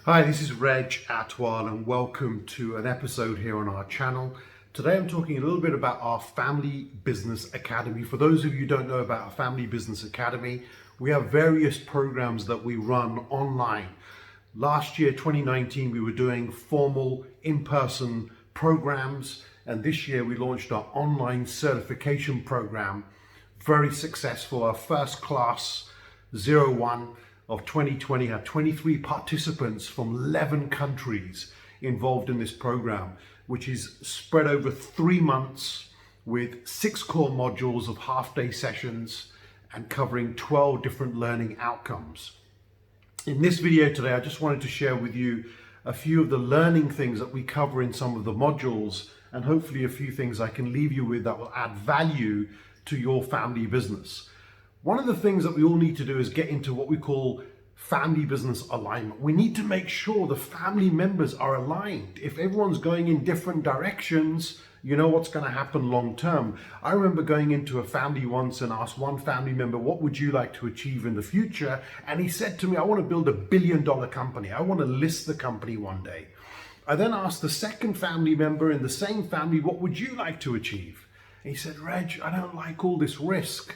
Hi, this is Reg Athwal and welcome to an episode here on our channel. Today I'm talking a little bit about our Family Business Academy. For those of you who don't know about our Family Business Academy, we have various programs that we run online. Last year, 2019, we were doing formal in-person programs, and this year we launched our online certification program. Very successful. Our first class, 01 of 2020, had 23 participants from 11 countries involved in this program, which is spread over 3 months with 6 core modules of half-day sessions and covering 12 different learning outcomes. In this video today, I just wanted to share with you a few of the learning things that we cover in some of the modules, and hopefully a few things I can leave you with that will add value to your family business. One of the things that we all need to do is get into what we call family business alignment. We need to make sure the family members are aligned. If everyone's going in different directions, you know what's going to happen long term. I remember going into a family once and asked one family member, what would you like to achieve in the future? And he said to me, I want to build $1 billion company. I want to list the company one day. I then asked the second family member in the same family, what would you like to achieve? And he said, Reg, I don't like all this risk.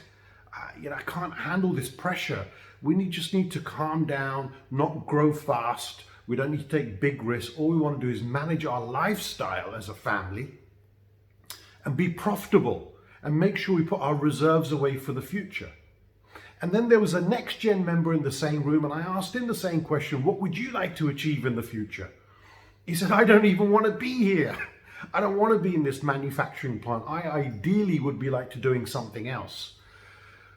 I can't handle this pressure. We just need to calm down, not grow fast. We don't need to take big risks. All we want to do is manage our lifestyle as a family and be profitable and make sure we put our reserves away for the future. And then there was a next gen member in the same room, and I asked him the same question, what would you like to achieve in the future? He said, I don't even want to be here. I don't want to be in this manufacturing plant. I ideally would be like to doing something else.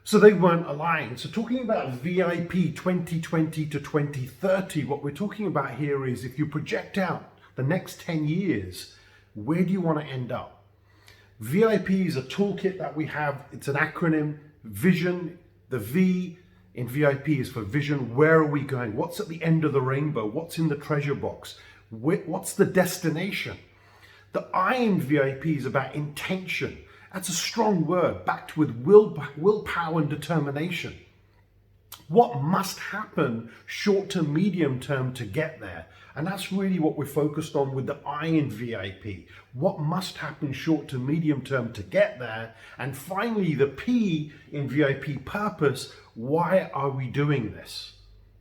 So they weren't aligned. So talking about VIP 2020 to 2030, what we're talking about here is if you project out the next 10 years, where do you want to end up? VIP is a toolkit that we have. It's an acronym. Vision, the V in VIP is for vision. Where are we going? What's at the end of the rainbow? What's in the treasure box? What's the destination? The I in VIP is about intention. That's a strong word, backed with willpower and determination. What must happen short to medium term to get there? And that's really what we're focused on with the I in VIP. What must happen short to medium term to get there? And finally, the P in VIP, purpose. Why are we doing this?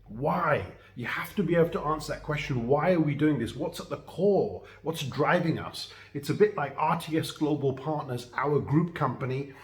Why? You have to be able to answer that question. Why are we doing this? What's at the core? What's driving us? It's a bit like RTS Global Partners, our group company,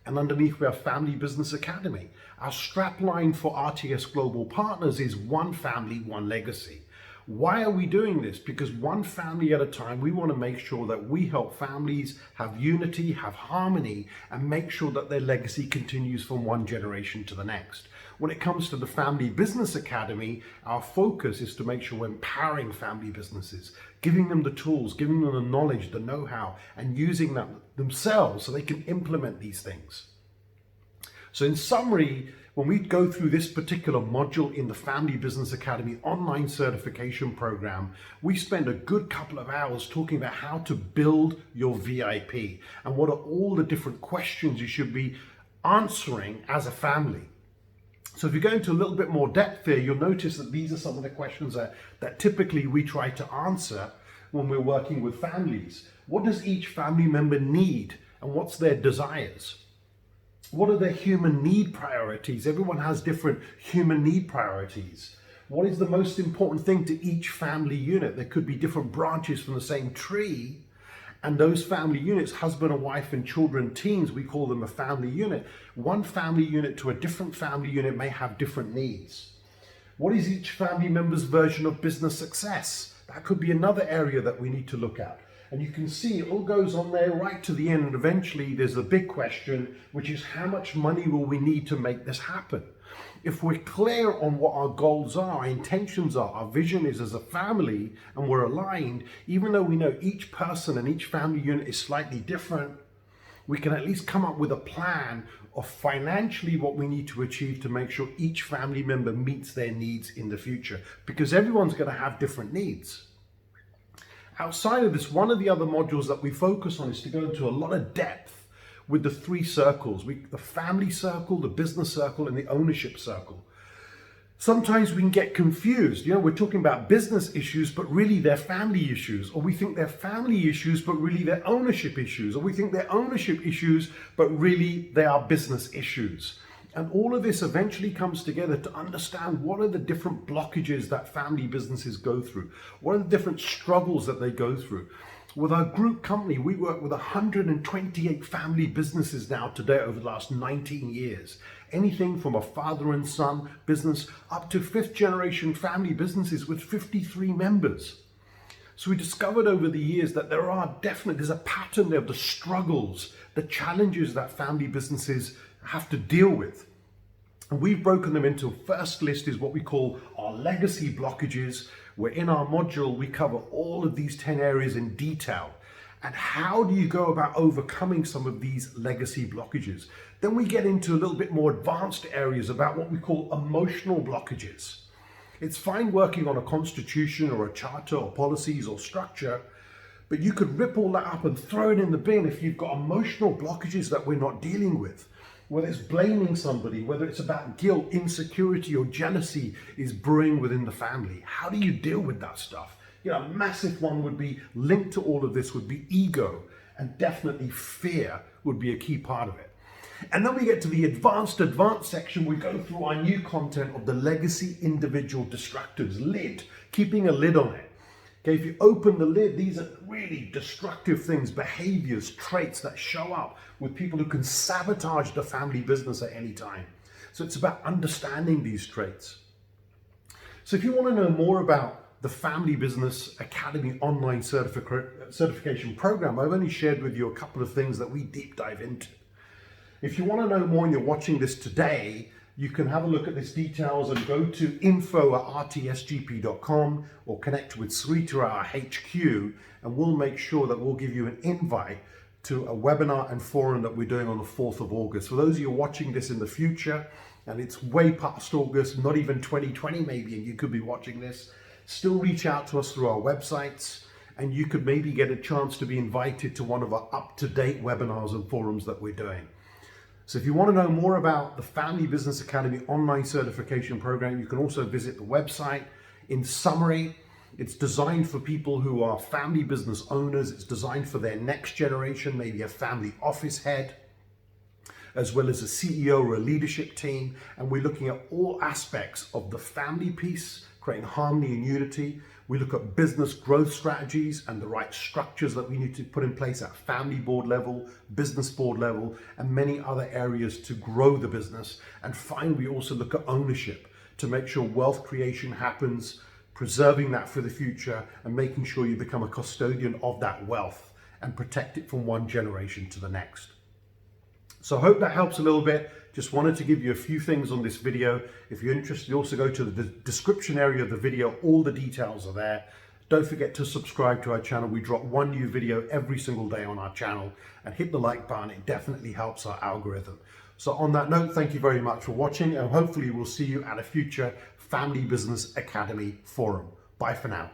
and underneath we have Family Business Academy. Our strapline for RTS Global Partners is one family, one legacy. Why are we doing this? Because one family at a time, we want to make sure that we help families have unity, have harmony, and make sure that their legacy continues from one generation to the next. When it comes to the Family Business Academy, our focus is to make sure we're empowering family businesses, giving them the tools, giving them the knowledge, the know-how, and using that themselves so they can implement these things. So in summary, when we go through this particular module in the Family Business Academy online certification program, we spend a good couple of hours talking about how to build your VIP and what are all the different questions you should be answering as a family. So if you go into a little bit more depth here, you'll notice that these are some of the questions that typically we try to answer when we're working with families. What does each family member need and what's their desires? What are their human need priorities? Everyone has different human need priorities. What is the most important thing to each family unit? There could be different branches from the same tree. And those family units, husband and wife and children, teens, we call them a family unit. One family unit to a different family unit may have different needs. What is each family member's version of business success? That could be another area that we need to look at. And you can see it all goes on there right to the end. And eventually there's a big question, which is how much money will we need to make this happen? If we're clear on what our goals are, our intentions are, our vision is as a family, and we're aligned, even though we know each person and each family unit is slightly different, we can at least come up with a plan of financially what we need to achieve to make sure each family member meets their needs in the future, because everyone's going to have different needs. Outside of this, one of the other modules that we focus on is to go into a lot of depth with the 3 circles, the family circle, the business circle, and the ownership circle. Sometimes we can get confused. You know, we're talking about business issues, but really they're family issues. Or we think they're family issues, but really they're ownership issues. Or we think they're ownership issues, but really they are business issues. And all of this eventually comes together to understand what are the different blockages that family businesses go through. What are the different struggles that they go through. With our group company, we work with 128 family businesses now today over the last 19 years. Anything from a father and son business up to fifth generation family businesses with 53 members. So we discovered over the years that there's a pattern there of the struggles, the challenges that family businesses have to deal with. And we've broken them into first list is what we call our legacy blockages, where in our module we cover all of these 10 areas in detail. And how do you go about overcoming some of these legacy blockages? Then we get into a little bit more advanced areas about what we call emotional blockages. It's fine working on a constitution or a charter or policies or structure, but you could rip all that up and throw it in the bin if you've got emotional blockages that we're not dealing with. Whether it's blaming somebody, whether it's about guilt, insecurity, or jealousy is brewing within the family. How do you deal with that stuff? You know, a massive one would be linked to all of this would be ego, and definitely fear would be a key part of it. And then we get to the advanced section. We go through our new content of the legacy individual destructors, lid, keeping a lid on it. Okay, if you open the lid, these are really destructive things, behaviors, traits that show up with people who can sabotage the family business at any time. So it's about understanding these traits. So if you want to know more about the Family Business Academy online certification program, I've only shared with you a couple of things that we deep dive into. If you want to know more and you're watching this today, you can have a look at these details and go to info@rtsgp.com or connect with Srita, our HQ, and we'll make sure that we'll give you an invite to a webinar and forum that we're doing on the 4th of August. For those of you watching this in the future, and it's way past August, not even 2020 maybe, and you could be watching this, still reach out to us through our websites, and you could maybe get a chance to be invited to one of our up-to-date webinars and forums that we're doing. So if you want to know more about the Family Business Academy online certification program, you can also visit the website. In summary, it's designed for people who are family business owners. It's designed for their next generation, maybe a family office head, as well as a CEO or a leadership team. And we're looking at all aspects of the family piece, creating harmony and unity. We look at business growth strategies and the right structures that we need to put in place at family board level, business board level, and many other areas to grow the business. And finally, we also look at ownership to make sure wealth creation happens, preserving that for the future, and making sure you become a custodian of that wealth and protect it from one generation to the next. So I hope that helps a little bit. Just wanted to give you a few things on this video. If you're interested, also go to the description area of the video. All the details are there. Don't forget to subscribe to our channel. We drop one new video every single day on our channel, and hit the like button. It definitely helps our algorithm. So on that note, thank you very much for watching, and hopefully we'll see you at a future Family Business Academy forum. Bye for now.